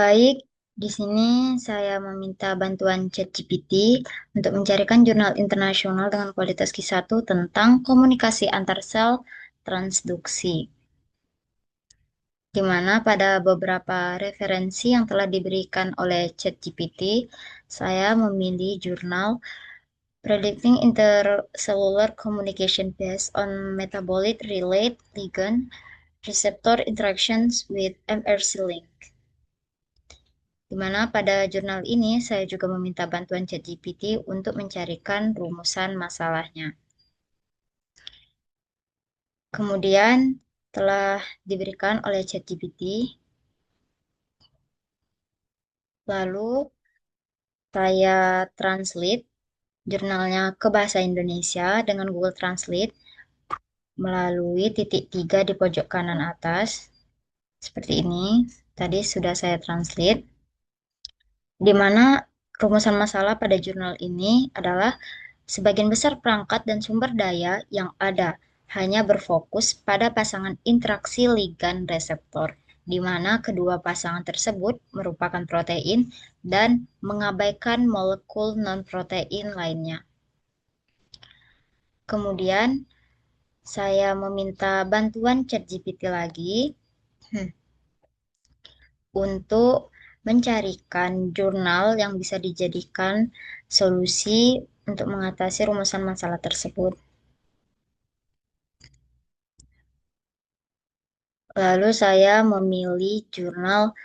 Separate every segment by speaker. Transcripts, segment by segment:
Speaker 1: Baik, di sini saya meminta bantuan ChatGPT untuk mencarikan jurnal internasional dengan kualitas Q1 tentang komunikasi antar sel transduksi, di mana pada beberapa referensi yang telah diberikan oleh ChatGPT, saya memilih jurnal Predicting Intercellular Communication Based on Metabolic Relate Ligand Receptor Interactions with MRC Link. Di mana pada jurnal ini saya juga meminta bantuan ChatGPT untuk mencarikan rumusan masalahnya. Kemudian telah diberikan oleh ChatGPT, lalu saya translate jurnalnya ke bahasa Indonesia dengan Google Translate melalui titik 3 di pojok kanan atas. Seperti ini, tadi sudah saya translate, di mana rumusan masalah pada jurnal ini adalah sebagian besar perangkat dan sumber daya yang ada hanya berfokus pada pasangan interaksi ligan reseptor, di mana kedua pasangan tersebut merupakan protein dan mengabaikan molekul non-protein lainnya. Kemudian, saya meminta bantuan ChatGPT lagi untuk mencarikan jurnal yang bisa dijadikan solusi untuk mengatasi rumusan masalah tersebut. Lalu saya memilih jurnal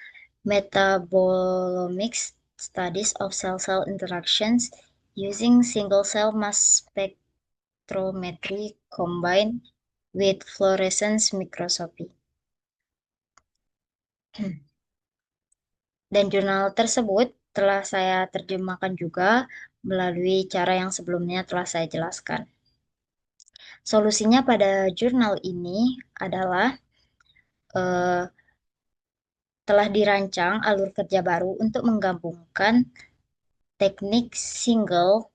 Speaker 1: Metabolomics Studies of Cell-Cell Interactions using Single-Cell Mass Spectrometry combined with Fluorescence Microscopy. Dan jurnal tersebut telah saya terjemahkan juga melalui cara yang sebelumnya telah saya jelaskan. Solusinya pada jurnal ini adalah eh, telah dirancang alur kerja baru untuk menggabungkan teknik single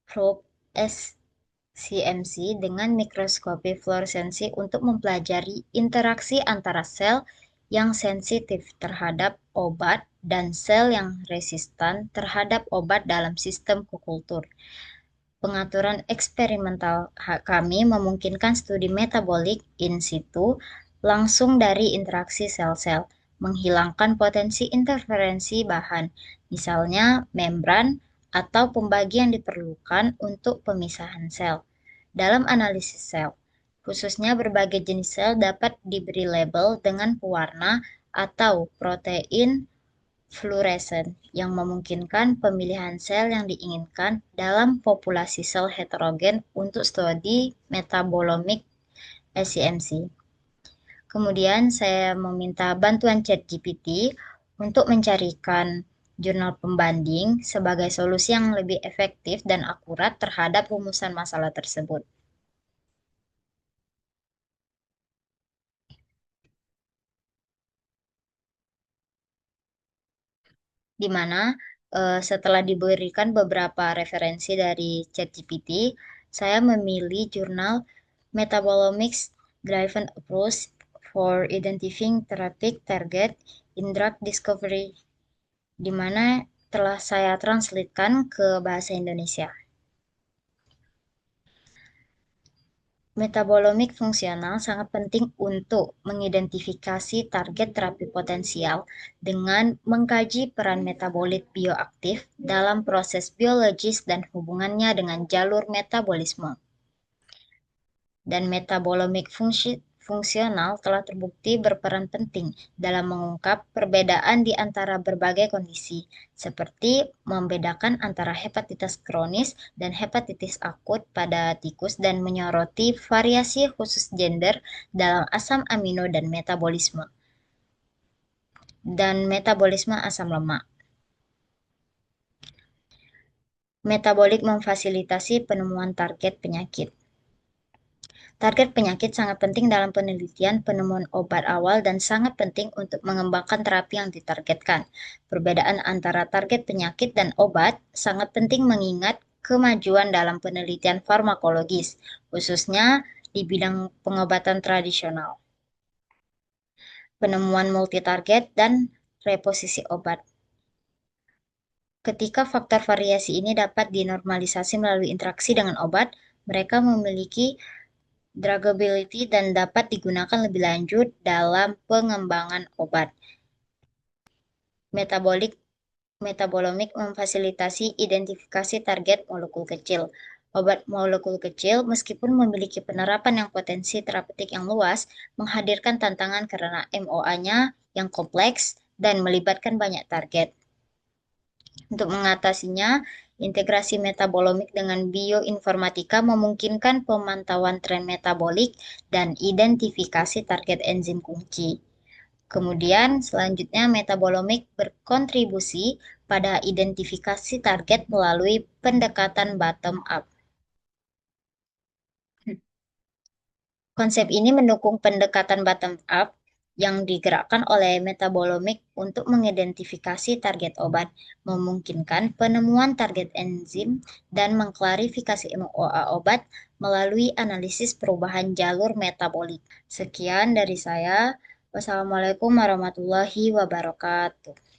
Speaker 1: probe SCMC dengan mikroskopi fluoresensi untuk mempelajari interaksi antara sel yang sensitif terhadap obat dan sel yang resistan terhadap obat dalam sistem kukultur. Pengaturan eksperimental kami memungkinkan studi metabolik in situ langsung dari interaksi sel-sel, menghilangkan potensi interferensi bahan, misalnya membran atau pembagi yang diperlukan untuk pemisahan sel. Dalam analisis sel, khususnya berbagai jenis sel dapat diberi label dengan pewarna atau protein fluoresen yang memungkinkan pemilihan sel yang diinginkan dalam populasi sel heterogen untuk studi metabolomic SCMC. Kemudian saya meminta bantuan ChatGPT untuk mencarikan jurnal pembanding sebagai solusi yang lebih efektif dan akurat terhadap rumusan masalah tersebut. Di mana setelah diberikan beberapa referensi dari ChatGPT, saya memilih jurnal Metabolomics Driven Approach for Identifying Therapeutic Target in Drug Discovery, di mana telah saya translatekan ke bahasa Indonesia. Metabolomik fungsional sangat penting untuk mengidentifikasi target terapi potensial dengan mengkaji peran metabolit bioaktif dalam proses biologis dan hubungannya dengan jalur metabolisme. Dan metabolomik fungsional telah terbukti berperan penting dalam mengungkap perbedaan di antara berbagai kondisi, seperti membedakan antara hepatitis kronis dan hepatitis akut pada tikus dan menyoroti variasi khusus gender dalam asam amino dan metabolisme asam lemak. Metabolik memfasilitasi penemuan target penyakit. Target penyakit sangat penting dalam penelitian penemuan obat awal dan sangat penting untuk mengembangkan terapi yang ditargetkan. Perbedaan antara target penyakit dan obat sangat penting mengingat kemajuan dalam penelitian farmakologis, khususnya di bidang pengobatan tradisional. Penemuan multitarget dan reposisi obat. Ketika faktor variasi ini dapat dinormalisasi melalui interaksi dengan obat, mereka memiliki druggability dan dapat digunakan lebih lanjut dalam pengembangan obat. Metabolomic memfasilitasi identifikasi target molekul kecil. Obat molekul kecil, meskipun memiliki penerapan yang potensi terapeutik yang luas, menghadirkan tantangan karena MOA-nya yang kompleks dan melibatkan banyak target. Untuk mengatasinya, integrasi metabolomik dengan bioinformatika memungkinkan pemantauan tren metabolik dan identifikasi target enzim kunci. Kemudian, selanjutnya metabolomik berkontribusi pada identifikasi target melalui pendekatan bottom up. Konsep ini mendukung pendekatan bottom up yang digerakkan oleh metabolomik untuk mengidentifikasi target obat, memungkinkan penemuan target enzim, dan mengklarifikasi MOA obat melalui analisis perubahan jalur metabolik. Sekian dari saya. Wassalamualaikum warahmatullahi wabarakatuh.